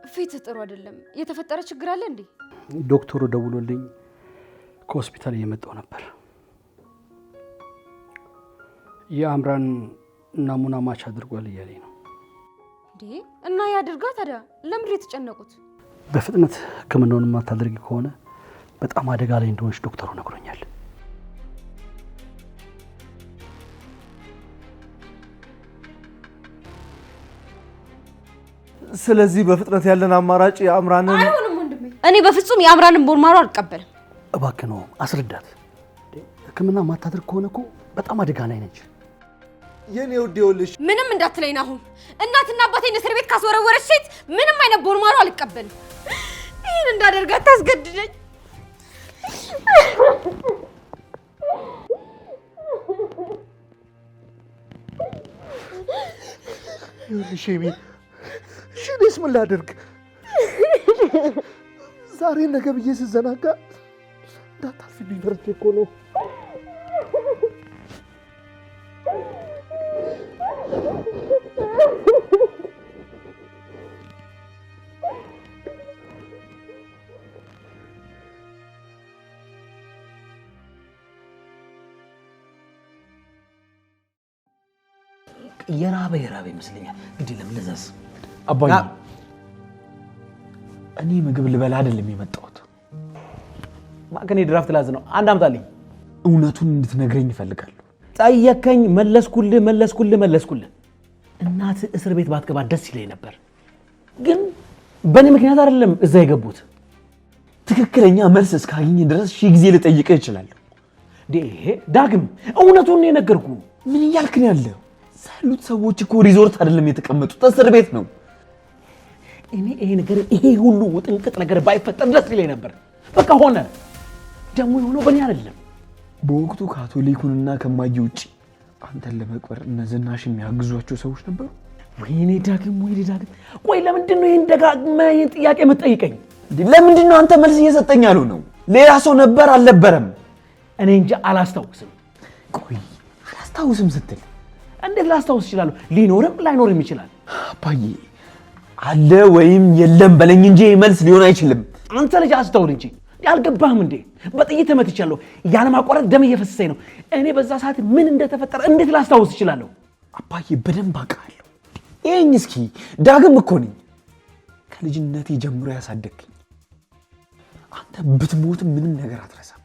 ፊት ጥሩ አይደለም። የተፈጠረ ችግር አለ እንዴ? ዶክተሩ ደውሎልኝ ከሆስፒታል እየመጣው ነበር። የአምራን ናሙና ማች አድርጓል እያለኝ ነው። እንዴ እና ያድርጋ ታዲያ። ለምን የተጨነቁት? በፍጥነት ሕክምናውን ማታደርጊ ከሆነ በጣም አደጋ ላይ እንደሆነች ዶክተሩ ነግሮኛል። ስለዚህ በፍጥነት ያለን አማራጭ የአምራንን አይሆንም ወንድሜ። እኔ በፍጹም የአምራንን ቦርማሮ አልቀበልም። እባክህ ነው አስረዳት። ሕክምና ማታደርግ ከሆነ እኮ በጣም አደጋ ላይ ነች። የኔ ውድ ይኸውልሽ ምንም እንዳትለኝ አሁን። እናትና አባቴን እስር ቤት ካስወረወረች ሴት ምንም አይነት ቦርማሮ አልቀበልም። ይህን እንዳደርጋት ታስገድደኝ። ይኸውልሽ ሄሚ፣ እኔስ ምን ላድርግ? ዛሬ ነገ ብዬ ስዘናጋ እንዳታልፊብኝ ፈርቼ እኮ ነው። የራበ ይመስለኛል። እንግዲህ ለምን ልዘዝ? አባዬ እኔ ምግብ ልበላ አይደለም የመጣሁት። ማከኔ ድራፍት ላዝ ነው። አንድ አምጣልኝ። እውነቱን እንድትነግረኝ እፈልጋለሁ። ጠየከኝ፣ መለስኩልህ። እናት እስር ቤት ባትገባ ደስ ይለኝ ነበር፣ ግን በእኔ ምክንያት አይደለም እዛ የገቡት። ትክክለኛ መልስ እስካገኝ ድረስ ሺህ ጊዜ ልጠይቅህ እችላለሁ። ዳግም እውነቱን ነው የነገርኩህ። ምን እያልክ ነው ያለው? ያሉት ሰዎች እኮ ሪዞርት አይደለም የተቀመጡት፣ እስር ቤት ነው። እኔ ይሄ ሁሉ ውጥንቅጥ ነገር ባይፈጠር ደስ ይለኝ ነበር። በቃ ሆነ። ደግሞ የሆነው በእኔ አይደለም። በወቅቱ ካቶሊኩንና ከማየ ውጭ አንተን ለመቅበር እነ ዝናሽ የሚያግዟቸው ሰዎች ነበሩ። ወይኔ ዳግም፣ ቆይ ለምንድን ነው ይህን ደጋግመህ ይህን ጥያቄ የምትጠይቀኝ? ለምንድን ነው አንተ መልስ እየሰጠኝ ያለው ነው? ሌላ ሰው ነበር አልነበረም? እኔ እንጂ አላስታውስም። ቆይ አላስታውስም ስትል እንዴት ላስታውስ እችላለሁ? ሊኖርም ላይኖርም ይችላል። አባዬ አለ ወይም የለም በለኝ እንጂ መልስ ሊሆን አይችልም። አንተ ልጅ አስተውል እንጂ ያልገባህም እንዴ? በጥይት ተመትቻለሁ። ያለ ማቋረጥ ደም እየፈሰሰኝ ነው። እኔ በዛ ሰዓት ምን እንደተፈጠረ እንዴት ላስታውስ እችላለሁ? አባዬ በደንብ አውቃለሁ። ይሄኝ እስኪ ዳግም እኮ ነኝ። ከልጅነቴ ጀምሮ ያሳደግኝ። አንተ ብትሞትም ምንም ነገር አትረሳም።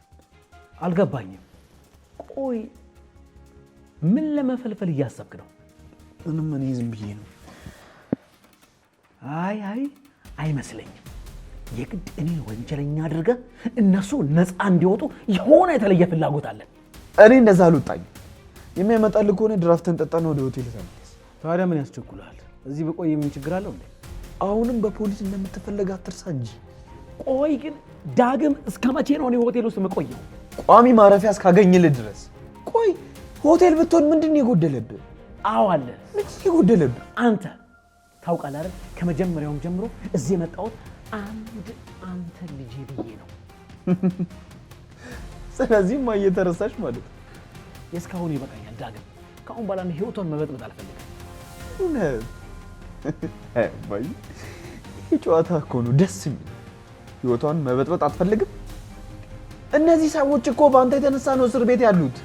አልገባኝም። ቆይ ምን ለመፈልፈል እያሰብክ ነው? ምንም እኔ ዝም ብዬ ነው። አይመስለኝም። የግድ እኔን ወንጀለኛ አድርገህ እነሱ ነፃ እንዲወጡ የሆነ የተለየ ፍላጎት አለ። እኔ እንደዛ አልወጣኝ። የሚያመጣልህ ከሆነ ድራፍትን ጠጣና ወደ ሆቴል ተመለስ። ታዲያ ምን ያስቸኩልሃል? እዚህ በቆይ ምን ችግር አለው እንዴ? አሁንም በፖሊስ እንደምትፈለግ አትርሳ እንጂ። ቆይ ግን ዳግም እስከ መቼ ነው እኔ ሆቴል ውስጥ የምቆየው? ቋሚ ማረፊያ እስካገኝልህ ድረስ። ቆይ ሆቴል ብትሆን ምንድን ነው የጎደለብህ? አዎ አለ። ምንድን ነው የጎደለብህ? አንተ ታውቃለህ አይደል? ከመጀመሪያውም ጀምሮ እዚህ የመጣሁት አንተ ልጄ ብዬ ነው። ስለዚህማ እየተረሳሽ ማለት ነው። የእስካሁን ይበቃኛል ዳግም። ከአሁን በኋላ ህይወቷን መበጥበጥ አልፈልግም። እውነት ባይ ይህ ጨዋታ እኮ ነው ደስ የሚል። ህይወቷን መበጥበጥ አትፈልግም? እነዚህ ሰዎች እኮ በአንተ የተነሳ ነው እስር ቤት ያሉት።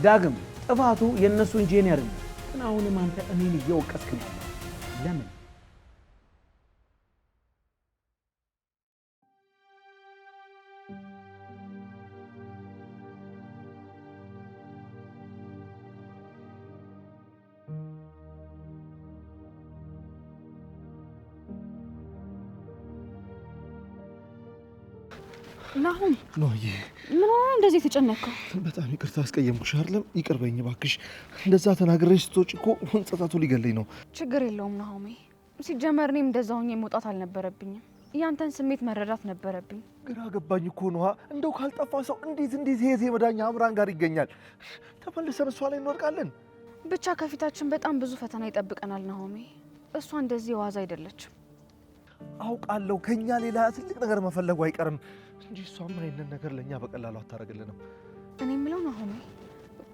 ዳግም ጥፋቱ የእነሱ እንጂ የኔ አይደለም። ግን አሁንም አንተ እኔን እየወቀስክ ነው። ለምን? ናሁም ኖዬ፣ ምን ሆነ እንደዚህ የተጨነቀው? በጣም ይቅርታ አስቀየምኩሽ አይደለም? ይቅር በይኝ እባክሽ። እንደዛ ተናግሬሽ ስትወጪ እኮ ጸጸቱ ሊገለኝ ነው። ችግር የለውም ናሆሜ። ሲጀመር እኔም እንደዛ ሆኜ መውጣት አልነበረብኝም። ያንተን ስሜት መረዳት ነበረብኝ። ግራ ገባኝ እኮ ነዋ። እንደው ካልጠፋ ሰው እንዴት ይሄ መዳኛ አምራን ጋር ይገኛል? ተመልሰን እሷ ላይ እንወድቃለን። ብቻ ከፊታችን በጣም ብዙ ፈተና ይጠብቀናል ናሆሜ። እሷ እንደዚህ የዋዛ አይደለችም። አውቃለሁ። ከኛ ሌላ ትልቅ ነገር መፈለጉ አይቀርም እንጂ እሷም አይነን ነገር ለኛ በቀላሉ አታረግልንም። እኔ የምለው ናሆሜ፣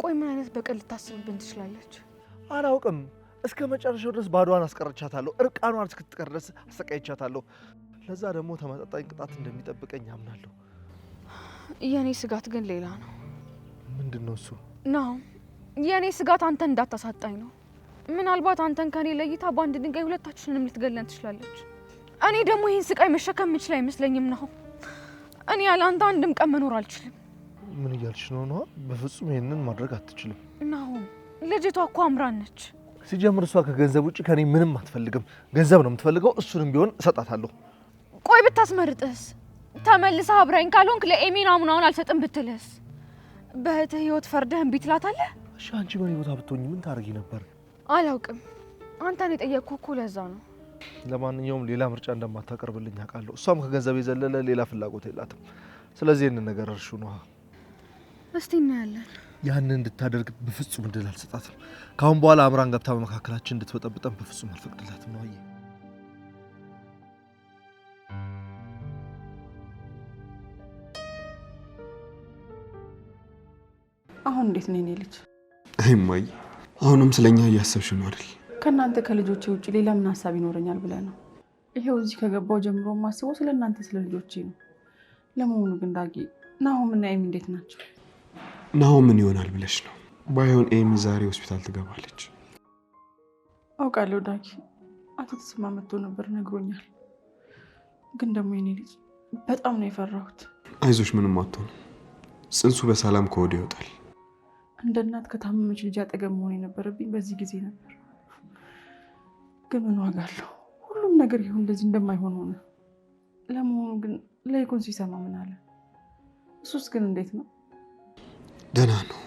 ቆይ ምን አይነት በቀል ልታስብብን ትችላለች? አላውቅም። እስከ መጨረሻው ድረስ ባዷን አስቀርቻታለሁ። እርቃኗን እስክትቀር ድረስ አሰቃይቻታለሁ። ለዛ ደግሞ ተመጣጣኝ ቅጣት እንደሚጠብቀኝ አምናለሁ። የኔ ስጋት ግን ሌላ ነው። ምንድነው እሱ? ነው የኔ ስጋት አንተ እንዳታሳጣኝ ነው። ምናልባት አንተን ከኔ ለይታ በአንድ ድንጋይ ሁለታችንንም ልትገለን ትችላለች። እኔ ደግሞ ይህን ስቃይ መሸከም የምችል አይመስለኝም ነው። እኔ ያለ አንተ አንድም ቀን መኖር አልችልም። ምን እያልሽ ነው? በፍጹም ይሄንን ማድረግ አትችልም። ነው ልጅቷ እኮ አምራን ነች። ሲጀምር እሷ ከገንዘብ ውጪ ከኔ ምንም አትፈልግም። ገንዘብ ነው የምትፈልገው። እሱንም ቢሆን እሰጣታለሁ። ቆይ ብታስመርጥስ? ተመልሰህ አብራኝ ካልሆንክ ለኤሚ ናሙናውን አልሰጥም ብትልስ? በእህትህ ህይወት ፈርደህ እምቢ ትላታለህ? እሺ አንቺ በኔ ቦታ ብትሆኚ ምን ታደርጊ ነበር? አላውቅም። አንተን የጠየቅኩህ እኮ ለዛ ነው። ለማንኛውም ሌላ ምርጫ እንደማታቀርብልኝ አውቃለሁ። እሷም ከገንዘብ የዘለለ ሌላ ፍላጎት የላትም። ስለዚህ ይህንን ነገር እርሹ ነው። እስቲ እናያለን። ያንን እንድታደርግ በፍጹም እድል አልሰጣትም። ካሁን በኋላ አምራን ገብታ በመካከላችን እንድትበጠብጠን በፍጹም አልፈቅድላትም ነው። አሁን እንዴት ነው የኔ ልጅ? አይ እማዬ፣ አሁንም ስለኛ እያሰብሽ ነው አይደል? ከእናንተ ከልጆቼ ውጭ ሌላ ምን ሀሳብ ይኖረኛል ብለህ ነው? ይሄው እዚህ ከገባው ጀምሮ የማስበው ስለ እናንተ ስለ ልጆቼ ነው። ለመሆኑ ግን ዳጊ፣ ናሆም እና ኤሚ እንዴት ናቸው? ናሆም ምን ይሆናል ብለሽ ነው? ባይሆን ኤሚ ዛሬ ሆስፒታል ትገባለች። አውቃለሁ ዳጊ፣ አቶ ተስማ መጥቶ ነበር ነግሮኛል። ግን ደግሞ የኔ ልጅ በጣም ነው የፈራሁት። አይዞሽ፣ ምንም አትሆንም። ጽንሱ በሰላም ከወደ ይወጣል። እንደ እናት ከታመመች ልጅ አጠገብ መሆን የነበረብኝ በዚህ ጊዜ ነበር። ግን ምን ዋጋ አለው? ሁሉም ነገር ይሁን እንደዚህ እንደማይሆን ሆነ። ለመሆኑ ግን ለይኩን ሲሰማ ምን አለ? እሱስ ግን እንዴት ነው? ደህና ነው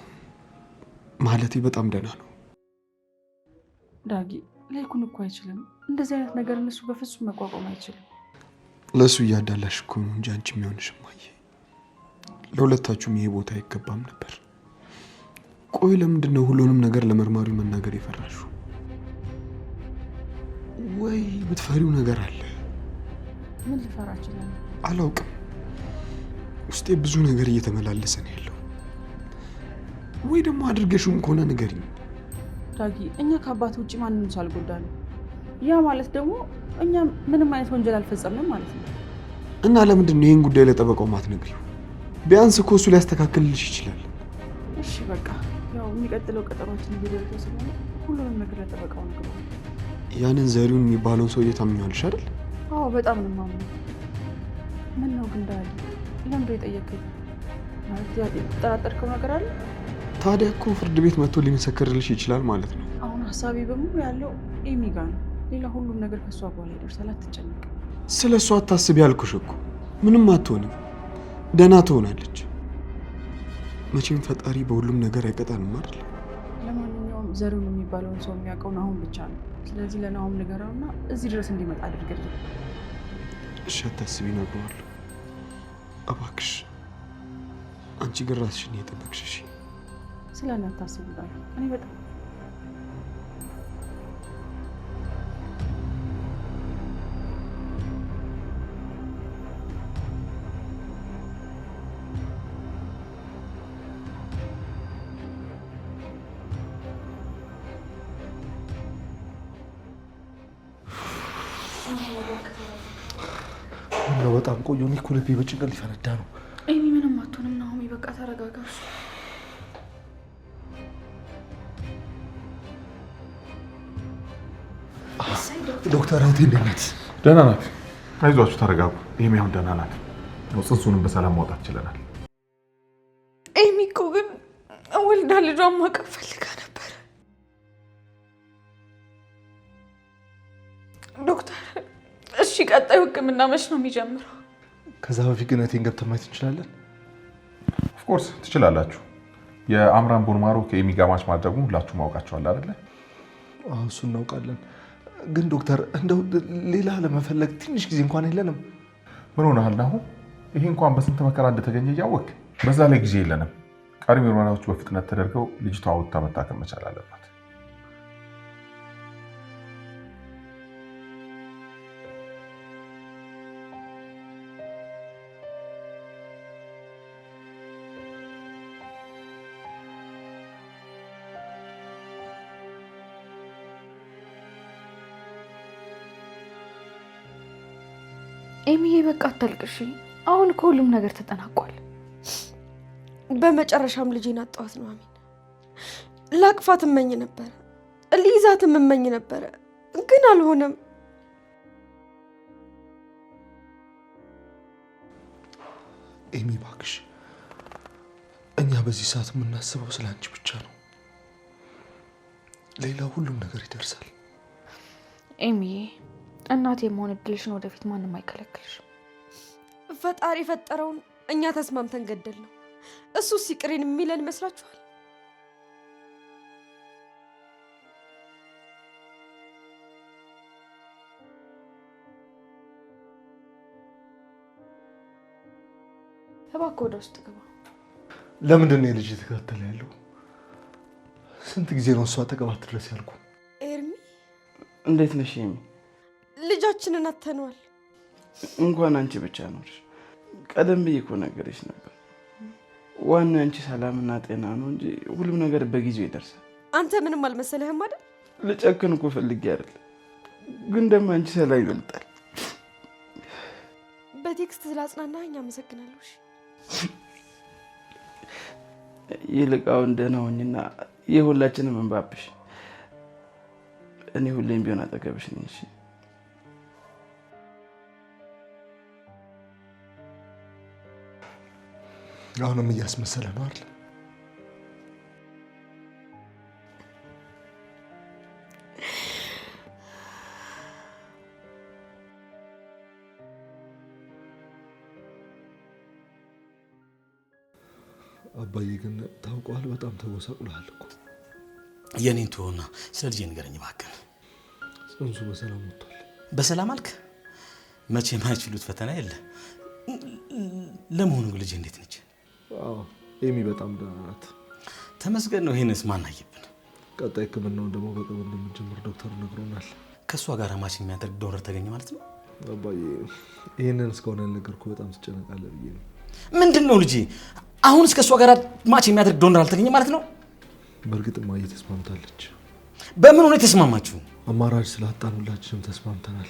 ማለቴ፣ በጣም ደህና ነው። ዳጊ፣ ለይኩን እኮ አይችልም እንደዚህ አይነት ነገር። እነሱ በፍጹም መቋቋም አይችልም። ለእሱ እያዳላሽ እኮ ነው እንጂ አንቺ የሚሆንሽ እማዬ። ለሁለታችሁም ይሄ ቦታ አይገባም ነበር። ቆይ ለምንድን ነው ሁሉንም ነገር ለመርማሪው መናገር የፈራሽው? ወይ ብትፈሪው ነገር አለ? ምን ልፈራ እችላለሁ? አላውቅም። ውስጤ ብዙ ነገር እየተመላለሰ ነው ያለው። ወይ ደግሞ አድርገሽውም ከሆነ ንገሪኝ። ዳጊ፣ እኛ ከአባት ውጭ ማንንም ሰው አልጎዳንም። ያ ማለት ደግሞ እኛ ምንም አይነት ወንጀል አልፈጸምንም ማለት ነው። እና ለምንድን ነው ይህን ጉዳይ ለጠበቃው ማትነግሪው? ቢያንስ እኮ እሱ ሊያስተካክልልሽ ይችላል። እሺ በቃ ያው የሚቀጥለው ቀጠሯችን እየደረሰ ስለሆነ ሁሉንም ነገር ለጠበቃው ነግረዋል። ያንን ዘሪውን የሚባለውን ሰውዬ ታምኚዋለሽ አይደል? አዎ በጣም ነው የማምነው። ምን ነው ግን ዳጊ፣ ለምንድን የጠየቀኝ? ማለት የተጠራጠርከው ነገር አለ? ታዲያ እኮ ፍርድ ቤት መጥቶ ሊመሰክርልሽ ይችላል ማለት ነው። አሁን ሀሳቤ በሙሉ ያለው ኤሚ ጋ ነው። ሌላ ሁሉም ነገር ከእሷ በኋላ ይደርሳል። አትጨነቅ። ስለ እሷ አታስቢ ያልኩሽ እኮ። ምንም አትሆንም፣ ደህና ትሆናለች። መቼም ፈጣሪ በሁሉም ነገር አይቀጣንም አይደል? ለማንኛውም ዘሪውን የሚባለውን ሰው የሚያውቀው ናሆም ብቻ ነው። ስለዚህ ለናሆም ንገረውና እዚህ ድረስ እንዲመጣ አድርግልኝ። እሺ አታስቢ፣ እነግረዋለሁ። እባክሽ አንቺ ግን ራስሽን እየጠበቅሽ እሺ? ስለ እኔ አታስቢ ዳጊ። እኔ በጣም ነው በጣም ቆየሁ። እኔ እኮ ልቤ በጭንቀት ሊፈነዳ ነው። ኤሚ ምንም አትሆንም። ናሆም በቃ ተረጋጋ። ዶክተር እህቴ እንዴት ናት? ደህና ናት። አይዟችሁ፣ ተረጋጉ። ኤሚ አሁን ደህና ናት። ጽንሱንም በሰላም ማውጣት ችለናል። ኤሚ እኮ ግን ወልዳ ልጇን ማቀፍ ፈልጋ ነበር። ዶክተር፣ እሺ ቀጣዩ ሕክምና መች ነው የሚጀምረው? ከዛ በፊት ግን እህቴን ገብተን ማየት እንችላለን? ኦፍኮርስ ትችላላችሁ። የአምራን ቦንማሮ ከኤሚ ጋር ማች ማድረጉን ሁላችሁ ማውቃችኋል አይደለ? አዎ እሱ እናውቃለን። ግን ዶክተር እንደው ሌላ ለመፈለግ ትንሽ ጊዜ እንኳን የለንም? ምን ሆነሃል ናሆም? ይሄ እንኳን በስንት መከራ እንደተገኘ እያወቅህ በዛ ላይ ጊዜ የለንም። ቀሪ ምርመራዎች በፍጥነት ተደርገው ልጅቷ ወጥታ መታከም መቻል አለባት። ኤሚዬ በቃ አታልቅሽ። አሁን ሁሉም ነገር ተጠናቋል። በመጨረሻም ልጄን አጣኋት ነው አሚን። ላቅፋት እመኝ ነበረ፣ ልይዛት እመኝ ነበረ፣ ግን አልሆነም። ኤሚ እባክሽ፣ እኛ በዚህ ሰዓት የምናስበው ስለ አንቺ ብቻ ነው። ሌላ ሁሉም ነገር ይደርሳል። ኤሚዬ እናቴ የመሆን እድልሽን ወደፊት ማንም አይከለክልሽም። ፈጣሪ የፈጠረውን እኛ ተስማምተን ገደል ነው። እሱ ሲቅሬን የሚለን ይመስላችኋል? እባክህ ወደ ውስጥ ግባ። ለምንድን ነው የልጅ የተከታተለ ያለው? ስንት ጊዜ ነው እሷ አጠገባት ድረስ ያልኩ? ኤርሚ እንዴት ነሽ ኤሚ? ልጃችንን አተነዋል። እንኳን አንቺ ብቻ ኖርሽ። ቀደም ብዬ እኮ ነገርሽ ነበር። ዋናው አንቺ ሰላምና ጤና ነው እንጂ ሁሉም ነገር በጊዜው ይደርሳል። አንተ ምንም አልመሰለህም አይደል? ልጨክን እኮ ፈልጌ አይደል፣ ግን ደግሞ አንቺ ሰላም ይበልጣል። በቴክስት ስላጽናናኸኝ አመሰግናለሁ። ይልቃው ደህና ሁኚና የሁላችንም እንባብሽ። እኔ ሁሌም ቢሆን አጠገብሽ ነኝ። እሺ አሁንም እያስመሰለ ነው አይደል? አባዬ ግን ታውቀዋል፣ በጣም ተጎሳቁሏል እኮ። የኔን ትሆና ስለ ልጄ ንገረኝ እባክህ። ጽንሱ በሰላም ወጥቷል። በሰላም አልክ? መቼም አይችሉት ፈተና የለ። ለመሆኑ ልጄ እንዴት ነች? ኤሚ በጣም ደህና ናት። ተመስገን ነው። ይሄንስ ማን አየብን? ቀጣይ ሕክምናውን ደግሞ በቅርቡ እንደምንጀምር ዶክተሩ ነግሮናል። ከሷ ጋር ማች የሚያደርግ ዶነር ተገኘ ማለት ነው? አባዬ ይሄንን እስካሁን ያልነገርኩህ በጣም ትጨነቃለህ ብዬ ነው። ምንድነው ልጄ? አሁን እስከ እሷ ጋር ማች የሚያደርግ ዶነር አልተገኘ ማለት ነው? በእርግጥ ማየ ተስማምታለች። በምን ሆነ የተስማማችሁ? አማራጭ ስላጣን ሁላችንም ተስማምተናል።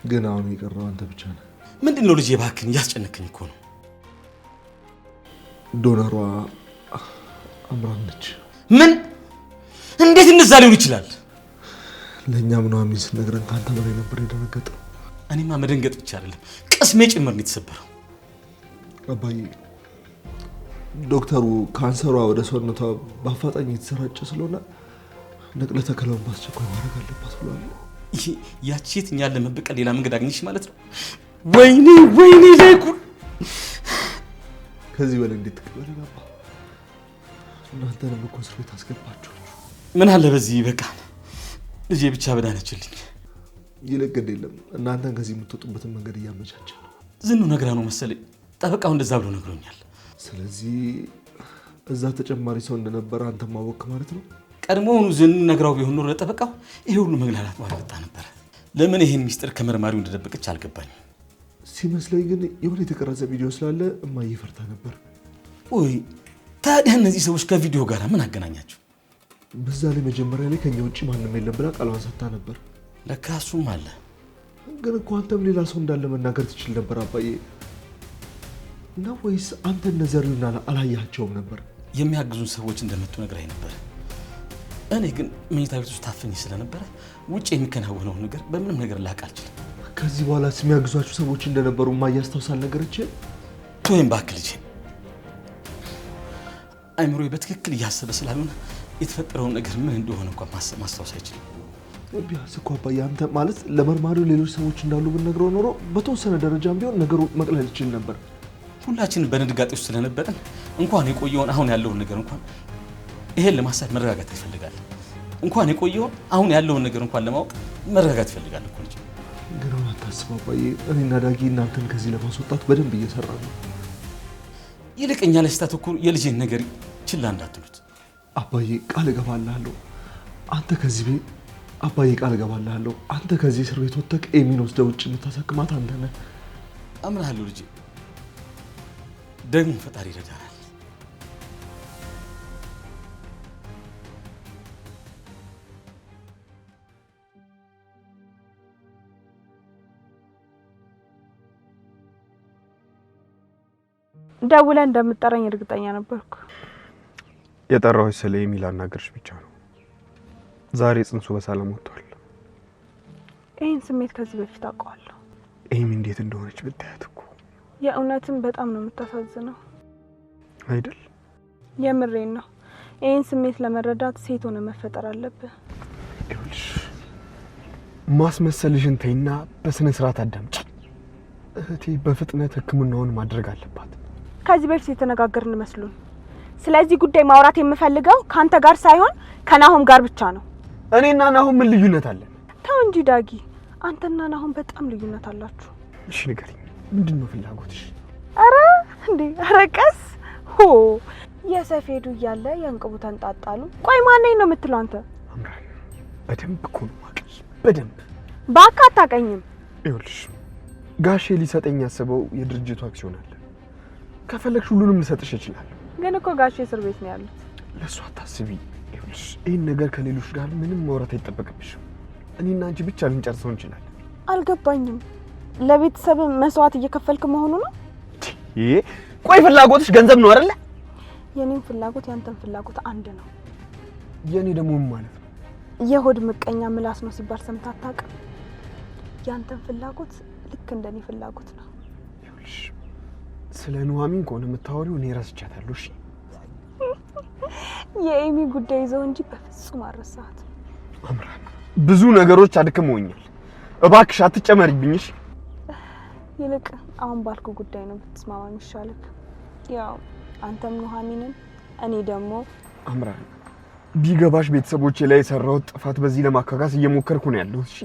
ግን አሁን የቀረው አንተ ብቻ ነህ። ምንድነው ልጄ? እባክህን እያስጨነቀኝ እኮ ነው። ዶነሯ አምራን ነች። ምን? እንዴት እንደዛ ሊሆን ይችላል? ለእኛም ነው አሚን ስነግረን ካንተ በላይ ነበር የደነገጠው። እኔማ መደንገጥ ብቻ አይደለም ቅስሜ ጭምር ነው የተሰበረው። አባዬ ዶክተሩ ካንሰሯ ወደ ሰውነቷ በአፋጣኝ የተሰራጨ ስለሆነ ነቅለ ተከላውን በአስቸኳይ ማድረግ አለባት ብሏል። ያቺ የትኛን ለመበቀል ሌላ መንገድ አግኝሽ ማለት ነው? ወይኔ ወይኔ ላይኩን ከዚህ በላይ እንዴት ትቀበለን አባ? እናንተንም እኮ እስር ቤት አስገባችሁ። ምን አለ በዚህ ይበቃል። ልጄ ብቻ በዳነችልኝ። ይልቅ ግድ የለም እናንተን ከዚህ የምትወጡበትን መንገድ እያመቻቸን ነው። ዝኑ ነግራ ነው መሰለኝ። ጠበቃው እንደዛ ብሎ ነግሮኛል። ስለዚህ እዛ ተጨማሪ ሰው እንደነበረ አንተ ማወቅ ማለት ነው። ቀድሞውኑ ዝኑ ነግራው ቢሆን ኖሮ ለጠበቃው ይሄ ሁሉ መግላላት ባልመጣ ነበር። ለምን ይሄን ሚስጥር ከመርማሪው እንደደበቀች አልገባኝም። ሲመስለኝ ግን የሆነ የተቀረጸ ቪዲዮ ስላለ እማዬ ፈርታ ነበር። ወይ ታዲያ እነዚህ ሰዎች ከቪዲዮ ጋር ምን አገናኛቸው? በዛ ላይ መጀመሪያ ላይ ከኛ ውጭ ማንም የለም ብላ ቃሏን ሰጥታ ነበር። ለካ እሱም አለ። ግን እኮ አንተም ሌላ ሰው እንዳለ መናገር ትችል ነበር አባዬ። እና ወይስ አንተ ነዘሪውና አላያቸውም ነበር? የሚያግዙን ሰዎች እንደመጡ ነግራኝ ነበር። እኔ ግን መኝታ ቤት ውስጥ ታፍኝ ስለነበረ ውጭ የሚከናወነው ነገር በምንም ነገር ላቅ አልችልም። ከዚህ በኋላ የሚያግዟችሁ ሰዎች እንደነበሩ ማያስታውሳል ነገረች። ቶይም ባክል ልጄ፣ አይምሮዬ በትክክል እያሰበ ስላልሆነ የተፈጠረውን ነገር ምን እንደሆነ እንኳን ማስታወስ አይችልም። ቢያንስ እኮ አባዬ አንተ ማለት ለመርማሪው ሌሎች ሰዎች እንዳሉ ብንነግረው ኖሮ በተወሰነ ደረጃም ቢሆን ነገሩ መቅለል ይችል ነበር። ሁላችንም በንድጋጤ ውስጥ ስለነበረን እንኳን የቆየውን አሁን ያለውን ነገር እንኳን ይሄን ለማሳብ መረጋጋት ይፈልጋል። እንኳን የቆየውን አሁን ያለውን ነገር እንኳን ለማወቅ መረጋጋት ይፈልጋል እኮ ልጅ። ግን አታስብ አባዬ፣ እኔና ዳጊ እናንተን ከዚህ ለማስወጣት በደንብ እየሰራ ነው። ይልቅኛ ለስታተኩር የልጄን ነገር ችላ እንዳትሉት አባዬ። ቃል እገባልሃለሁ አንተ ከዚህ ቤት አባዬ ቃል እገባልሃለሁ አንተ ከዚህ እስር ቤት ወጥተህ ኤሚን ወስደህ ውጭ የምታሳክማት አንተ ነህ። አምናለሁ ልጄ። ደግሞ ፈጣሪ ይረዳናል። ደውለህ እንደምትጠራኝ እርግጠኛ ነበርኩ። የጠራሁሽ ስለ ኤሚ ላናግርሽ ብቻ ነው። ዛሬ ጽንሱ በሰላም ወጥቷል። ይህን ስሜት ከዚህ በፊት አውቀዋለሁ። ኤሚ እንዴት እንደሆነች ብታያት እኮ የእውነትም በጣም ነው የምታሳዝነው አይደል? የምሬን ነው። ይህን ስሜት ለመረዳት ሴት ሆነ መፈጠር አለብህ። ይኸውልሽ ማስመሰልሽን ተይና በስነ ስርዓት አዳምጪ። እህቴ በፍጥነት ሕክምናውን ማድረግ አለባት። ከዚህ በፊት የተነጋገርን መስሉን። ስለዚህ ጉዳይ ማውራት የምፈልገው ካንተ ጋር ሳይሆን ከናሆም ጋር ብቻ ነው። እኔና ናሆም ምን ልዩነት አለን? ተው እንጂ ዳጊ፣ አንተና ናሆም በጣም ልዩነት አላችሁ። እሺ ንገሪኝ፣ ምንድነው ፍላጎትሽ? አረ እንዴ፣ አረ ቀስ ሆ የሰፌዱ እያለ የእንቅቡ ተንጣጣሉ። ቆይ ማነኝ ነው የምትለው አንተ? አምራን በደንብ እኮ ነው የማውቅሽ፣ በደንብ ባካ አታውቀኝም። ይኸውልሽ ጋሼ ሊሰጠኝ ያሰበው የድርጅቱ አክሲዮን አለ። ከፈለግሽ ሁሉንም ልሰጥሽ እችላለሁ። ግን እኮ ጋሼ እስር ቤት ነው ያሉት። ለእሱ አታስቢ። ይኸውልሽ ይህን ነገር ከሌሎች ጋር ምንም ማውራት አይጠበቅብሽም። እኔና አንቺ ብቻ ልንጨርሰው እንችላለን። አልገባኝም። ለቤተሰብ መስዋዕት እየከፈልክ መሆኑ ነው? ይሄ ቆይ ፍላጎትሽ ገንዘብ ነው አይደለ? የኔም ፍላጎት ያንተን ፍላጎት አንድ ነው። የኔ ደግሞ ምን ማለት ነው? የሆድ ምቀኛ ምላስ ነው ሲባል ሰምተህ አታውቅም? ያንተን ፍላጎት ልክ እንደኔ ፍላጎት ነው። ይኸውልሽ ስለ ኑሐሚን ከሆነ የምታወሪው እኔ ረስቻታለሁ። እሺ የኤሚ ጉዳይ ይዘው እንጂ በፍጹም አረሳት። አምራን ብዙ ነገሮች አድክመውኛል። እባክሽ አትጨመሪብኝ። እሺ ይልቅ አሁን ባልኩ ጉዳይ ነው ብትስማማ የሚሻልክ። ያው አንተም ኑሐሚንን እኔ ደግሞ አምራን ቢገባሽ ቤተሰቦቼ ላይ የሰራው ጥፋት በዚህ ለማካካስ እየሞከርኩ ነው ያለው። እሺ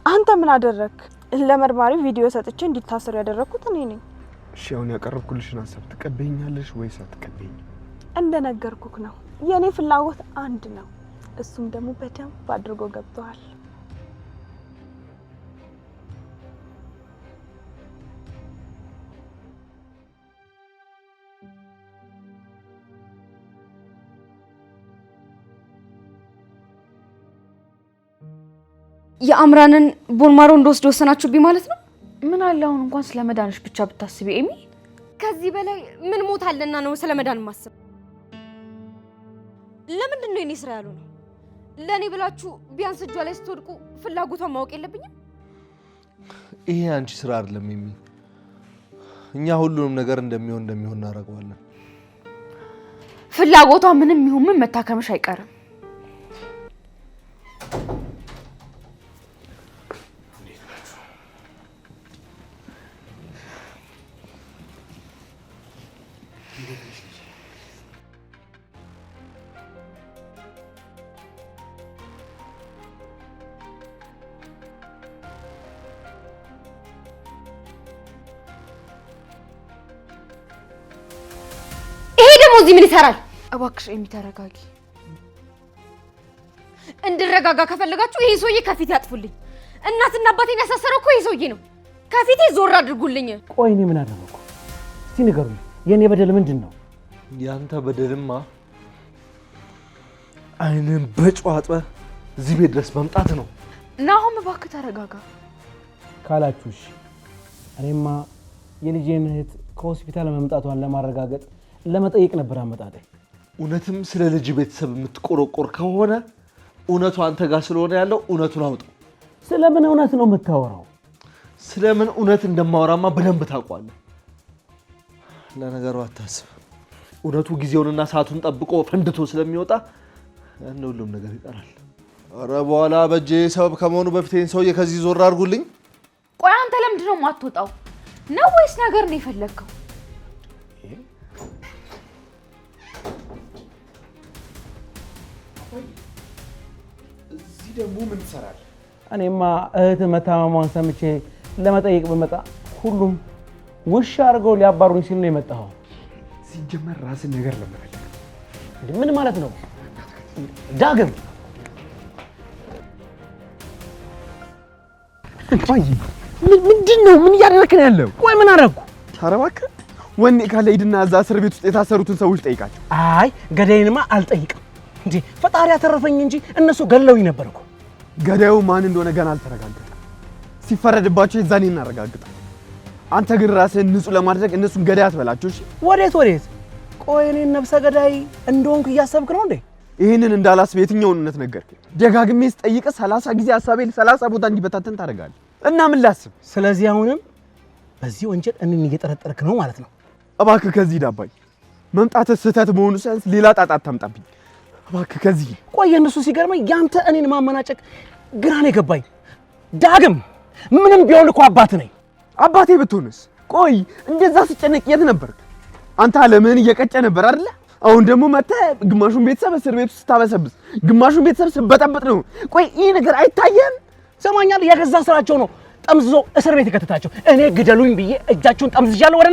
አንተ ምን አደረክ? ለመርማሪው ቪዲዮ ሰጥቼ እንዲታሰር ያደረኩት እኔ ነኝ። እሺ አሁን ያቀረብኩልሽን ሀሳብ ትቀበይኛለሽ ወይስ አትቀበይኝ? እንደነገርኩክ ነው። የኔ ፍላጎት አንድ ነው። እሱም ደግሞ በደንብ አድርጎ ገብቷል። የአምራንን ቦንማሮ እንደወስድ ወሰናችሁብኝ ማለት ነው? ምን አለ አሁን እንኳን ስለመዳንሽ ብቻ ብታስቢ ኤሚ። ከዚህ በላይ ምን ሞት አለና ነው ስለመዳን ማሰብ? ለምንድን ነው የኔ ስራ ያሉ ነው? ለኔ ብላችሁ ቢያንስ እጇ ላይ ስትወድቁ ፍላጎቷን ማወቅ የለብኝም? ይሄ አንቺ ስራ አይደለም ኤሚ። እኛ ሁሉንም ነገር እንደሚሆን እናደርገዋለን። ፍላጎቷ ምንም ይሁን ምን መታከምሽ አይቀርም። እዚህ ምን ይሰራል? እባክሽ ኤሚ ተረጋጊ። እንድረጋጋ ከፈለጋችሁ ይሄ ሰውዬ ከፊት ያጥፉልኝ። እናትና አባቴን ያሳሰረው እኮ ይሄ ሰውዬ ነው። ከፊቴ ዞር አድርጉልኝ። ቆይ እኔ ምን አደረኩ? እስቲ ንገሩኝ። የኔ በደል ምንድነው? ያንተ በደልማ አይንን በጨዋጥበ እዚህ ቤት ድረስ መምጣት ነው። ናሆም እባክህ ተረጋጋ ካላችሁ እሺ። እኔማ የልጄን እህት ከሆስፒታል መምጣቷን ለማረጋገጥ ለመጠየቅ ነበር አመጣጤ። እውነትም ስለ ልጅ ቤተሰብ የምትቆረቆር ከሆነ እውነቱ አንተ ጋር ስለሆነ ያለው እውነቱን አውጣው። ስለምን እውነት ነው የምታወራው? ስለምን እውነት እንደማወራማ በደንብ ታውቃለህ። ለነገሩ አታስብ። እውነቱ ጊዜውንና ሰዓቱን ጠብቆ ፈንድቶ ስለሚወጣ ያን ሁሉም ነገር ይቀራል። ኧረ በኋላ በጄ ሰበብ ከመሆኑ በፊት ይሄን ሰውዬ ከዚህ ዞር አድርጉልኝ። ቆይ አንተ ለምንድን ነው የማትወጣው? ነው ወይስ ነገር ነው የፈለግከው? እዚህ ደግሞ ምን ትሰራለህ? እኔማ እህት መታመሟን ሰምቼ ለመጠየቅ በመጣ ሁሉም ውሻ አድርገው ሊያባሩኝ ሲል ነው የመጣው። ሲጀመር ራስን ነገር ለመፈለግ ምን ማለት ነው? ዳግም ምንድነው? ምን እያደረክ ነው ያለው? ቆይ ምን አደረኩ? ኧረ እባክህ ወኔ ካለ ሂድና እዛ እስር ቤት ውስጥ የታሰሩትን ሰዎች ጠይቃቸው። አይ ገዳይንማ አልጠይቅም እንዴ። ፈጣሪ ያተረፈኝ እንጂ እነሱ ገለውኝ ነበር እኮ። ገዳዩ ማን እንደሆነ ገና አልተረጋገጠም። ሲፈረድባቸው የዛኔ እናረጋግጣለን። አንተ ግን ራስህን ንጹህ ለማድረግ እነሱን ገዳይ አትበላቸው። እሺ ወዴት? ቆይ እኔን ነፍሰ ገዳይ እንደሆንኩ እያሰብክ ነው እንዴ? ይህንን እንዳላስብ የትኛውን እውነት ነገርክ? ደጋግሜ ስጠይቅ 30 ጊዜ ሀሳቤ 30 ቦታ እንዲበታተን ታደርጋለህ። እና ምን ላስብ? ስለዚህ አሁንም በዚህ ወንጀል እኔን እየጠረጠርክ ነው ማለት ነው። እባክህ ከዚህ ዳባይ መምጣትህ ስህተት መሆኑ ሳይንስ ሌላ ጣጣ አታምጣብኝ። እባክህ ከዚህ ቆይ እነሱ ሲገርመኝ ያንተ እኔን ማመናጨቅ ግራ ነው የገባኝ። ዳግም ምንም ቢሆን እኮ አባት ነኝ። አባቴ ብትሆንስ? ቆይ እንደዛ ስጨነቅ የት ነበርክ? አንተ ዓለምህን እየቀጨ ነበር አይደለ? አሁን ደግሞ መተህ ግማሹን ቤተሰብ እስር ቤት ውስጥ ስታበሰብስ፣ ግማሹን ቤተሰብ ስበጠብጥ ነው። ቆይ ይህ ነገር አይታየም? ሰማኛል። የገዛ ስራቸው ነው ጠምዝዞ እስር ቤት የከተታቸው። እኔ ግደሉኝ ብዬ እጃቸውን ጠምዝዣለሁ ወደ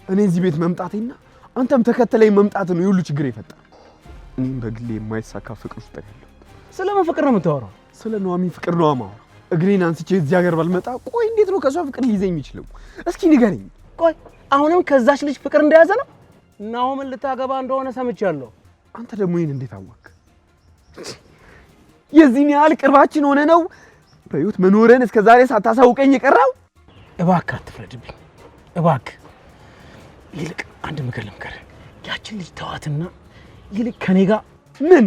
እኔ እዚህ ቤት መምጣቴና አንተም ተከተለኝ መምጣት ነው የሁሉ ችግር የፈጠረው። እኔም በግሌ የማይሳካ ፍቅር ውስጥ ያለው። ስለምን ፍቅር ነው የምታወራው? ስለ ኑሐሚን ፍቅር ነው የማወራው። እግሬን አንስቼ እዚህ ሀገር ባልመጣ ቆይ እንዴት ነው ከሷ ፍቅር ሊይዘኝ የሚችለው? እስኪ ንገረኝ። ቆይ አሁንም ከዛች ልጅ ፍቅር እንደያዘ ነው? ናሆምን ልታገባ እንደሆነ ሰምቻለሁ። አንተ ደግሞ ይሄን እንዴት አወቅ? የዚህን ያህል ቅርባችን ሆነ ነው በህይወት መኖርን እስከ ዛሬ ሳታሳውቀኝ የቀረው? እባክህ አትፍረድብኝ እባክህ። ይልቅ አንድ ምክር ልምከርህ። ያችን ልጅ ተዋትና ይልቅ ከኔ ጋር ምን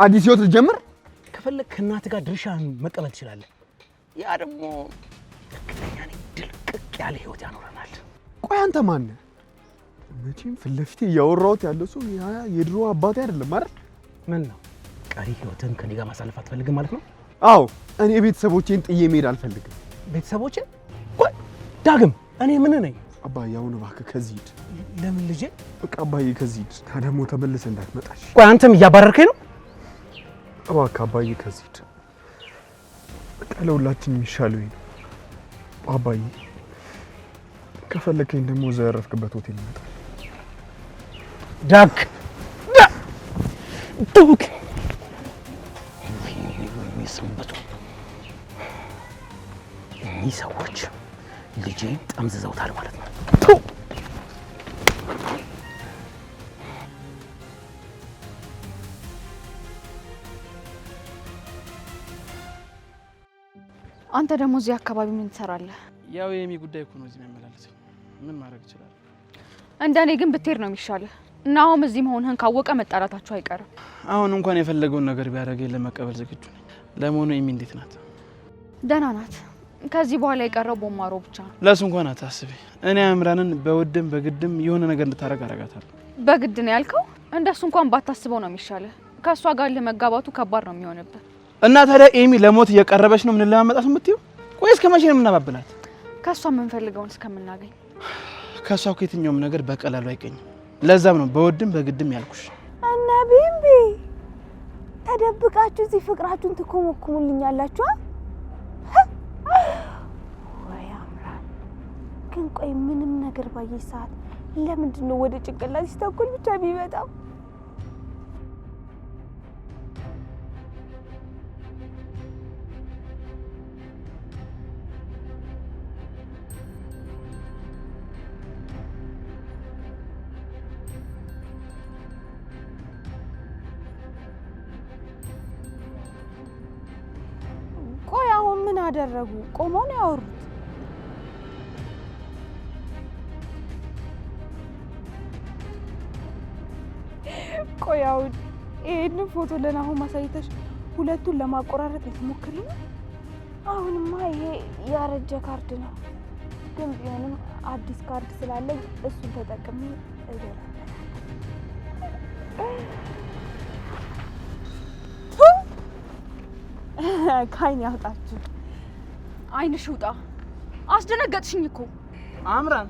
አዲስ ህይወት ልጀምር? ከፈለግ ከእናትህ ጋር ድርሻን መቀበል ትችላለህ። ያ ደግሞ ትክክለኛ ድልቅቅ ያለ ህይወት ያኖረናል። ቆይ አንተ ማን ነህ? መቼም ፊት ለፊቴ እያወራሁት ያለው ሰው ያ የድሮ አባቴ አይደለም አይደል? ምን ነው ቀሪ ህይወትን ከኔ ጋር ማሳለፍ አትፈልግም ማለት ነው? አዎ እኔ ቤተሰቦቼን ጥዬ መሄድ አልፈልግም። ቤተሰቦቼን? ቆይ ዳግም እኔ ምን ነኝ? አባዬ አሁን እባክህ ከዚህ ሂድ። ለምን ልጄ? በቃ አባዬ ከዚህ ሂድ። ደግሞ ተመልሰህ እንዳትመጣሽ። ቆይ አንተም እያባረርከኝ ነው? እባክህ አባዬ ከዚህ ሂድ። በቃ ለሁላችን የሚሻለው ይሄ ነው። አባዬ ከፈለከኝ ደግሞ እዛ ያረፍክበት ሆቴል ይመጣል። ዳግ ዱክ የሚሰሙበት እኚህ ሰዎች ልጄን ጠምዝዘውታል ማለት ነው። አንተ ደግሞ እዚህ አካባቢ ምን ትሰራለህ? ያው የሚ ጉዳይ እኮ ነው እዚህ የሚያመላለሰው። ምን ማድረግ ይችላል? እንደኔ ግን ብትሄድ ነው የሚሻልህ። ናሆም እዚህ መሆንህን ካወቀ መጣላታችሁ አይቀርም። አሁን እንኳን የፈለገውን ነገር ቢያደርገኝ ለመቀበል ዝግጁ ነኝ። ለመሆኑ ኤሚ እንዴት ናት? ደህና ናት። ከዚህ በኋላ የቀረው ቦማሮ ብቻ ነው። ለሱ እንኳን አታስቢ። እኔ አምራንን በውድም በግድም የሆነ ነገር እንድታረግ አረጋታለሁ። በግድ ነው ያልከው? እንደሱ እንኳን ባታስበው ነው የሚሻልህ። ከሷ ጋር ለመጋባቱ ከባድ ነው የሚሆንብህ። እና ታዲያ ኤሚ ለሞት እየቀረበች ነው። ምን ለማመጣት የምትይው? ቆይ እስከ መቼ ነው የምናባብላት? ከሷ የምንፈልገውን እስከምናገኝ። ከሷ እኮ የትኛውም ነገር በቀላሉ አይገኝም። ለዛም ነው በውድም በግድም ያልኩሽ። እና ቢምቢ ተደብቃችሁ እዚህ ፍቅራችሁን ትኮመኩሙልኛላችሁ? ወይ አምራን ግን ቆይ ምንም ነገር ባየሽ ሰዓት ለምንድን ነው ወደ ጭንቅላት ሲተኩል ብቻ ቢመጣው? ቆይ አሁን ምን አደረጉ? ቆመው ነው ያወሩት? ቆይ አሁን ይሄንን ፎቶ ለናሆም ማሳይተሽ ሁለቱን ለማቆራረጥ ልትሞክሪ ነው? አሁንማ ይሄ ያረጀ ካርድ ነው፣ ግን ቢሆንም አዲስ ካርድ ስላለኝ እሱን ተጠቅሜ እገራለሁ። ካይን ያውጣችሁ። አይንሽ ውጣ። አስደነገጥሽኝ እኮ አምራን።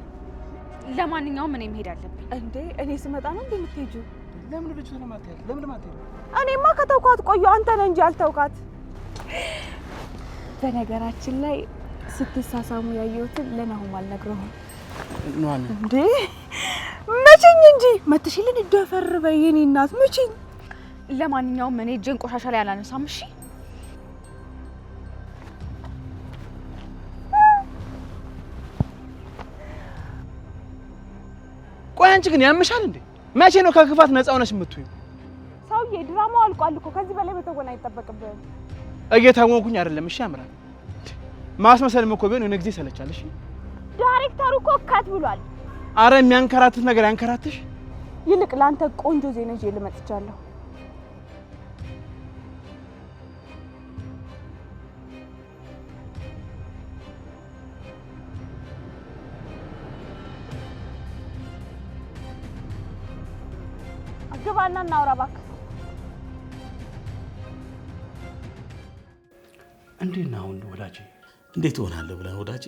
ለማንኛውም እኔ መሄድ አለብኝ። እንዴ እኔ ስመጣ ነው እንዴ የምትሄጂው? ለምን ልጅ ነው ማትሄድ? ለምን ማትሄድ? እኔማ ከተውኳት ቆዩ። አንተ ነህ እንጂ አልተውካት። በነገራችን ላይ ስትሳሳሙ ያየሁትን ለናሆም አልነግረውም። ኑሐሚን እንዴ መቼኝ እንጂ መተሽልን ደፈር በይ የኔ እናት መቼኝ። ለማንኛውም እኔ እጄን ቆሻሻ ላይ አላነሳም። እሺ ቆይ አንቺ ግን ያምሻል እንዴ? መቼ ነው ከክፋት ነፃ ሆነሽ የምትውይው? ሰውዬ ድራማው አልቋል እኮ ከዚህ በላይ መተወን አይጠበቅብህም። እየታወኩኝ አይደለም። እሺ አምራን፣ ማስመሰልም እኮ ቢሆን የሆነ ጊዜ ሰለቻል። እሺ ዳይሬክተሩ እኮ ከት ብሏል። አረ የሚያንከራትት ነገር ያንከራትሽ። ይልቅ ላንተ ቆንጆ ዜና ይዤ ልመጥቻለሁ። ግባና እናውራ እባክህ። እንዴት ነው አሁን ወዳጄ? እንዴት ሆናለሁ ብለን ወዳጄ?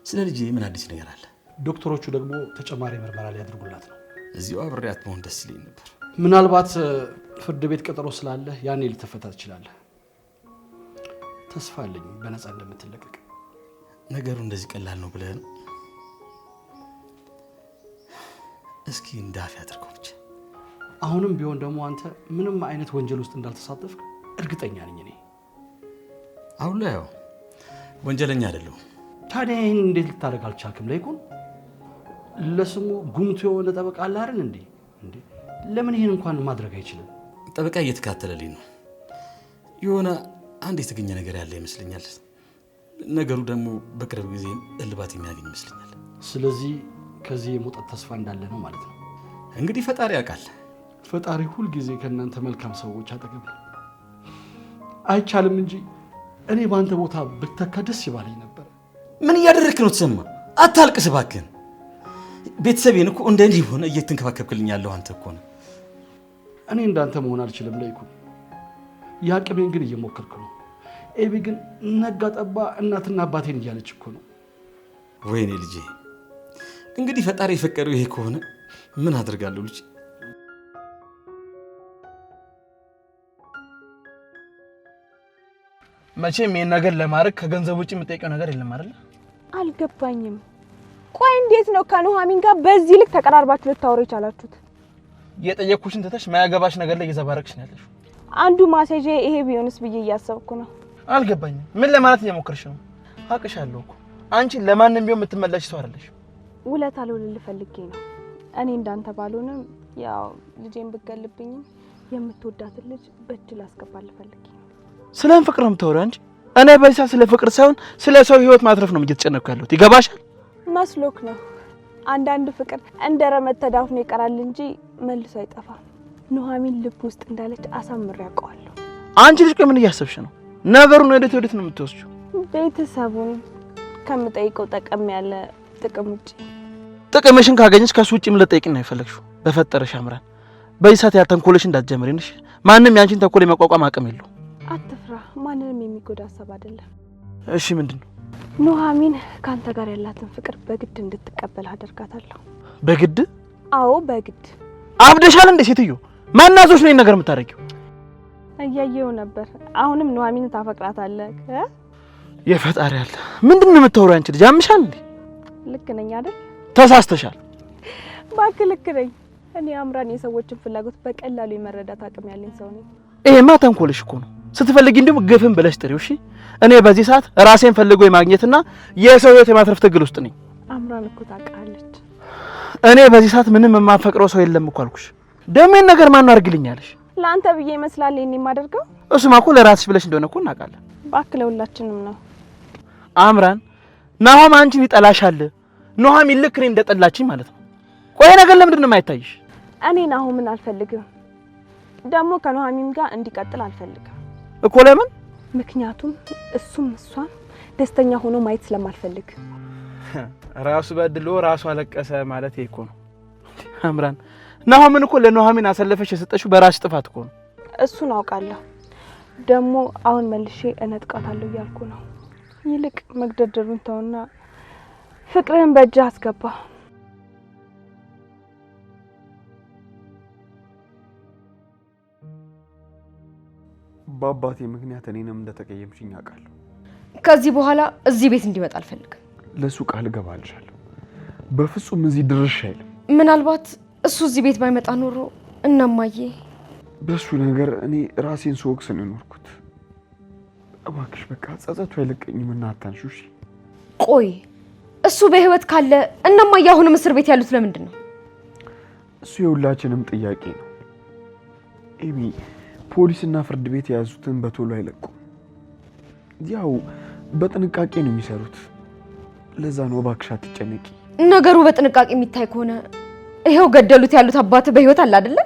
ስለ ልጄ ምን አዲስ ነገር አለ? ዶክተሮቹ ደግሞ ተጨማሪ ምርመራ ሊያደርጉላት ነው። እዚሁ አብሬያት መሆን ደስ ይለኝ ነበር። ምናልባት ፍርድ ቤት ቀጠሮ ስላለ ያኔ ልትፈታ ትችላለህ። ተስፋ አለኝ በነፃ እንደምትለቀቅ። ነገሩ እንደዚህ ቀላል ነው ብለህ ነው? እስኪ እንዳፍ ያድርገው ብቻ። አሁንም ቢሆን ደግሞ አንተ ምንም አይነት ወንጀል ውስጥ እንዳልተሳተፍክ እርግጠኛ ነኝ እኔ። አሁን ላይ ያው ወንጀለኛ አይደለሁም። ታዲያ ይህን እንዴት ልታደርግ አልቻልክም? ለይኩን ለስሙ ጉምቱ የሆነ ጠበቃ አለ አይደል እንዴ? ለምን ይህን እንኳን ማድረግ አይችልም? ጠበቃ እየተከታተለልኝ ነው። የሆነ አንድ የተገኘ ነገር ያለ ይመስለኛል። ነገሩ ደግሞ በቅርብ ጊዜ እልባት የሚያገኝ ይመስለኛል። ስለዚህ ከዚህ የመውጣት ተስፋ እንዳለ ነው ማለት ነው። እንግዲህ ፈጣሪ ያውቃል። ፈጣሪ ሁል ጊዜ ከእናንተ መልካም ሰዎች አጠገብ ነው። አይቻልም እንጂ እኔ በአንተ ቦታ ብተካ ደስ ይባለኝ ነበር። ምን እያደረክ ነው? ተሰማ አታልቅስ እባክህን። ቤተሰቤን እኮ እንደኔ ሆነ እየተንከባከብክልኝ ያለው አንተ እኮ ነው። እኔ እንዳንተ መሆን አልችልም ለይኩን። ያቅሜን ግን እየሞከርኩ ነው። ኤቢ ግን ነጋ ጠባ እናትና አባቴን እያለች እኮ ነው። ወይኔ ልጄ፣ እንግዲህ ፈጣሪ የፈቀደው ይሄ ከሆነ ምን አድርጋለሁ ልጅ። መቼም ይሄን ነገር ለማድረግ ከገንዘብ ውጪ የምጠይቀው ነገር የለም አይደል? አልገባኝም። ቆይ እንዴት ነው ከኑሐሚን ጋር በዚህ ልክ ተቀራርባችሁ ልታወሩ የቻላችሁት? የጠየቅኩሽን ትተሽ ማያገባሽ ነገር ላይ እየዘባረቅሽ ነው ያለሽው። አንዱ ማሴጄ ይሄ ቢሆንስ ብዬ እያሰብኩ ነው። አልገባኝም። ምን ለማለት እየሞከርሽ ነው? አውቅሻለሁ እኮ አንቺ ለማንም ቢሆን የምትመለሽ ሰው አይደለሽ። ውለታ ልውልልህ ፈልጌ ነው። እኔ እንዳንተ ባልሆንም ያው ልጄን ብገልብኝም የምትወዳትን ልጅ በእጅ ላስገባልህ ፈልጌ ነው። ስለምን ፍቅር ነው የምታወሪው አንቺ? እኔ በዛ ስለ ፍቅር ሳይሆን ስለ ሰው ህይወት ማትረፍ ነው እየተጨነቅኩ ያለሁት። ይገባሻል? መስሎክ ነው። አንዳንድ ፍቅር እንደ ረመት ተዳፍኖ ይቀራል እንጂ መልሶ አይጠፋም። ኑሐሚን ልብ ውስጥ እንዳለች አሳምሬ ያውቀዋለሁ። አንቺ ልጅ ምን እያሰብሽ ነው? ነገሩን ወዴት ነው የምትወስጂው? ቤተሰቡን ከምጠይቀው ጠቀም ያለ ጥቅም ውጪ። ጥቅምሽን ካገኘሽ ከሱ ውጪ ምን ልጠይቅና የፈለግሽው? በፈጠረሽ አምራን በዚህ ሰዓት ያተንኮለሽ እንዳትጀምሪንሽ። ማንም ያንቺን ተንኮል የመቋቋም አቅም የለው። አትፍራ። ማንንም የሚጎዳ ሀሳብ አይደለም። እሺ ምንድነው? ኑሐሚን ካንተ ጋር ያላትን ፍቅር በግድ እንድትቀበል አደርጋታለሁ። በግድ? አዎ በግድ። አብደሻል እንዴ ሴትዮ? ማናዞሽ ነው ነገር የምታረጊው? እያየው ነበር። አሁንም ኑሐሚን ታፈቅራታለህ? የፈጣሪ ያለ ምንድነው የምታወሪው አንቺ ልጅ? አምሻል እንዴ? ልክ ነኝ አይደል? ተሳስተሻል። እባክህ ልክ ነኝ። እኔ አምራን የሰዎችን ፍላጎት በቀላሉ የመረዳት አቅም ያለኝ ሰው ነኝ። ይሄማ ተንኮልሽ እኮ ነው። ስትፈልጊ እንደም ግፍን ብለሽ ጥሪው። እሺ እኔ በዚህ ሰዓት ራሴን ፈልጎ የማግኘትና የሰው ህይወት የማትረፍ ትግል ውስጥ ነኝ። አምራን እኮ ታውቃለች። እኔ በዚህ ሰዓት ምንም የማፈቅረው ሰው የለም እኮ አልኩሽ። ደሜን ነገር ማን ነው አድርግልኛለሽ? ለአንተ ብዬ ይመስላል እኔ የማደርገው። እሱማ እኮ ለራስሽ ብለሽ እንደሆነ እኮ እናውቃለን። እባክህ ለሁላችንም ነው። አምራን ናሆም አንቺን ይጠላሻል። ኑሐሚን ልክ እኔ እንደጠላችኝ ማለት ነው። ቆይ ነገር ለምንድን ነው የማይታይሽ? እኔ ናሆምን አልፈልግም። ደግሞ ከኑሐሚን ጋር እንዲቀጥል አልፈልግም እኮ። ለምን? ምክንያቱም እሱም እሷም ደስተኛ ሆኖ ማየት ስለማልፈልግ። ራሱ በድሎ ራሱ አለቀሰ ማለት ይሄ እኮ ነው። አምራን ናሆምን እኮ ለኑሐሚን አሰለፈሽ የሰጠሽው በራስሽ ጥፋት እኮ ነው። እሱን አውቃለሁ። ደግሞ አሁን መልሼ እነጥቃታለሁ እያልኩ ነው። ይልቅ መግደርደሩን ተውና ፍቅርን በእጅህ አስገባ። በአባቴ ምክንያት እኔንም እንደተቀየምሽኝ አውቃለሁ። ከዚህ በኋላ እዚህ ቤት እንዲመጣ አልፈልግም። ለሱ ቃል እገባልሻለሁ። በፍጹም እዚህ ድርሽ አይልም። ምናልባት እሱ እዚህ ቤት ባይመጣ ኖሮ እናማዬ በሱ ነገር እኔ ራሴን ስወቅስ ነው የኖርኩት። እባክሽ በቃ ጸጸቱ አይለቀኝም እና አታንሺው። እሺ ቆይ እሱ በህይወት ካለ እናማዬ አሁንም እስር ቤት ያሉት ለምንድን ነው? እሱ የሁላችንም ጥያቄ ነው። ኤቢ ፖሊስና ፍርድ ቤት የያዙትን በቶሎ አይለቁም። ያው በጥንቃቄ ነው የሚሰሩት። ለዛ ነው እባክሽ አትጨነቂ። ነገሩ በጥንቃቄ የሚታይ ከሆነ ይሄው ገደሉት ያሉት አባት በህይወት አለ አይደለ?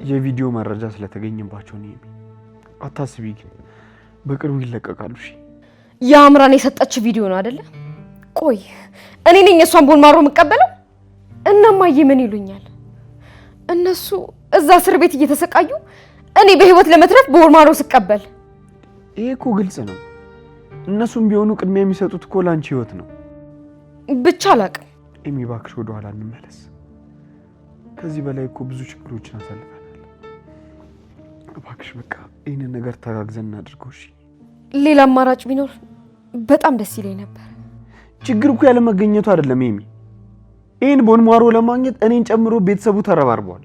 የቪዲዮ መረጃ ስለተገኘባቸው ነው። አታስቢ፣ ግን በቅርቡ ይለቀቃሉ። እሺ የአምራን የሰጠች ቪዲዮ ነው አይደለ? ቆይ እኔ ነኝ እሷን ቦልማሮ የምቀበለው? እናማዬ ምን ይሉኛል? እነሱ እዛ እስር ቤት እየተሰቃዩ እኔ በህይወት ለመትረፍ ቦልማሮ ስቀበል። ይሄ እኮ ግልጽ ነው። እነሱም ቢሆኑ ቅድሚያ የሚሰጡት እኮ ላንቺ ህይወት ነው። ብቻ አላውቅም። ኤሚ እባክሽ ወደ ኋላ እንመለስ። ከዚህ በላይ እኮ ብዙ ችግሮችን አሳልፈናል። እባክሽ በቃ ይህንን ነገር ተጋግዘን እናድርገው። እሺ ሌላ አማራጭ ቢኖር በጣም ደስ ይለኝ ነበር። ችግር እኮ ያለ መገኘቱ አይደለም ኤሚ። ይህን ቦልማሮ ለማግኘት እኔን ጨምሮ ቤተሰቡ ተረባርበዋል።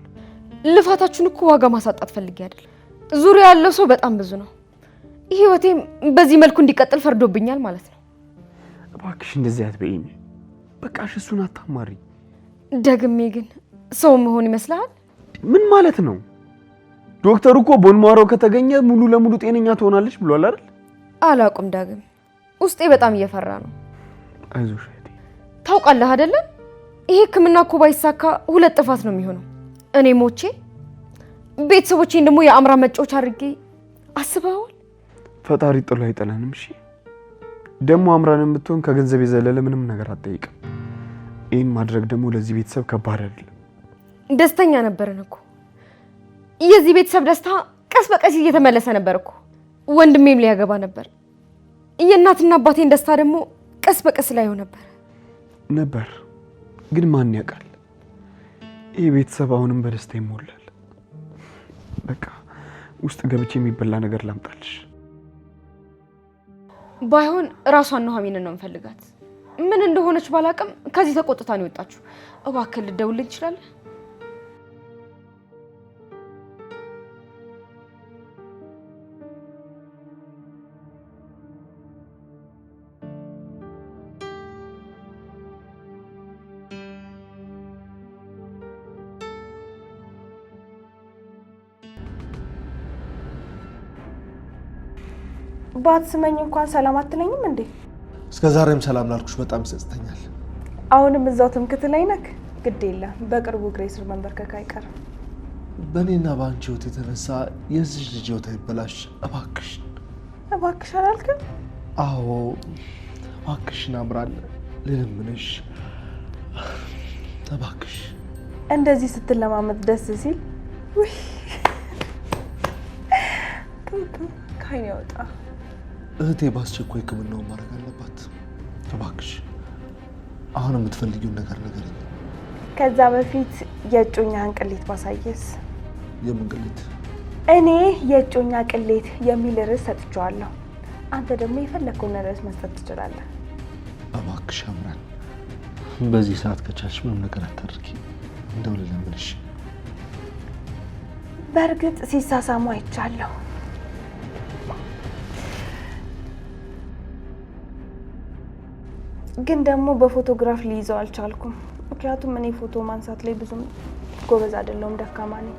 ልፋታችሁን እኮ ዋጋ ማሳጣት ፈልጌ አይደል። ዙሪያ ያለው ሰው በጣም ብዙ ነው። ህይወቴም በዚህ መልኩ እንዲቀጥል ፈርዶብኛል ማለት ነው። እባክሽ እንደዚህ አትበይ ኤሚ። በቃ እሱን አታማሪ። ደግሜ ግን ሰው መሆን ይመስልሃል? ምን ማለት ነው? ዶክተሩ እኮ ቦልማሮ ከተገኘ ሙሉ ለሙሉ ጤነኛ ትሆናለች ብሏል አይደል? አላውቅም ዳግም፣ ውስጤ በጣም እየፈራ ነው። አይዞሽ እህቴ። ታውቃለህ አይደለ? ይሄ ህክምና እኮ ባይሳካ 2 ጥፋት ነው የሚሆነው። እኔ ሞቼ ቤተሰቦቼን ደግሞ የአምራ መጫወቻ አድርጌ አስበዋል። ፈጣሪ ጥሎ አይጠላንም። እሺ ደግሞ አምራንም ብትሆን ከገንዘብ የዘለለ ምንም ነገር አትጠይቅም። ይህን ማድረግ ደግሞ ለዚህ ቤተሰብ ከባድ አይደለም። ደስተኛ ነበርን እኮ። የዚህ ቤተሰብ ደስታ ቀስ በቀስ እየተመለሰ ነበር እኮ። ወንድሜም ሊያገባ ነበር። የእናትና አባቴን ደስታ ደግሞ ቀስ በቀስ ላይው ነበር። ግን ማን ያውቃል? ይህ ቤተሰብ አሁንም በደስታ ይሞላል። በቃ ውስጥ ገብቼ የሚበላ ነገር ላምጣልሽ። ባይሆን ራሷን ኑሐሚንን ነው እንፈልጋት። ምን እንደሆነች ባላቅም ከዚህ ተቆጥታ ነው የወጣችው። እባክህ ልደውልልኝ ትችላለህ? ባትስመኝ እንኳን ሰላም አትለኝም እንዴ? እስከ ዛሬም ሰላም ላልኩሽ በጣም ይጸጽተኛል። አሁንም እዛው ትምክት ላይ ነክ። ግድ የለም በቅርቡ እግሬ ስር መንበርከክ አይቀርም። በእኔና በአንቺ ህይወት የተነሳ የዚህ ልጅ ህይወት አይበላሽ። እባክሽ አላልክም? አዎ እባክሽን አምራን ልለምንሽ፣ እባክሽ። እንደዚህ ስትለማመጥ ደስ ሲል ካይን ያወጣ። እህቴ በአስቸኳይ ህክምናውን ማድረግ አለባት። እባክሽ አሁን የምትፈልጊውን ነገር ንገሪኝ። ከዛ በፊት የእጮኛህን ቅሌት ባሳየስ? የምን ቅሌት? እኔ የእጮኛ ቅሌት የሚል ርዕስ ሰጥቼዋለሁ። አንተ ደግሞ የፈለከውን ርዕስ መስጠት ትችላለህ። እባክሽ አምራን፣ በዚህ ሰዓት ከቻልሽ ምንም ነገር አታድርጊ። እንደው ልለምንሽ። በእርግጥ ሲሳሳሙ አይቻለሁ። ግን ደግሞ በፎቶግራፍ ሊይዘው አልቻልኩም። ምክንያቱም እኔ ፎቶ ማንሳት ላይ ብዙም ጎበዝ አይደለሁም፣ ደካማ ነኝ።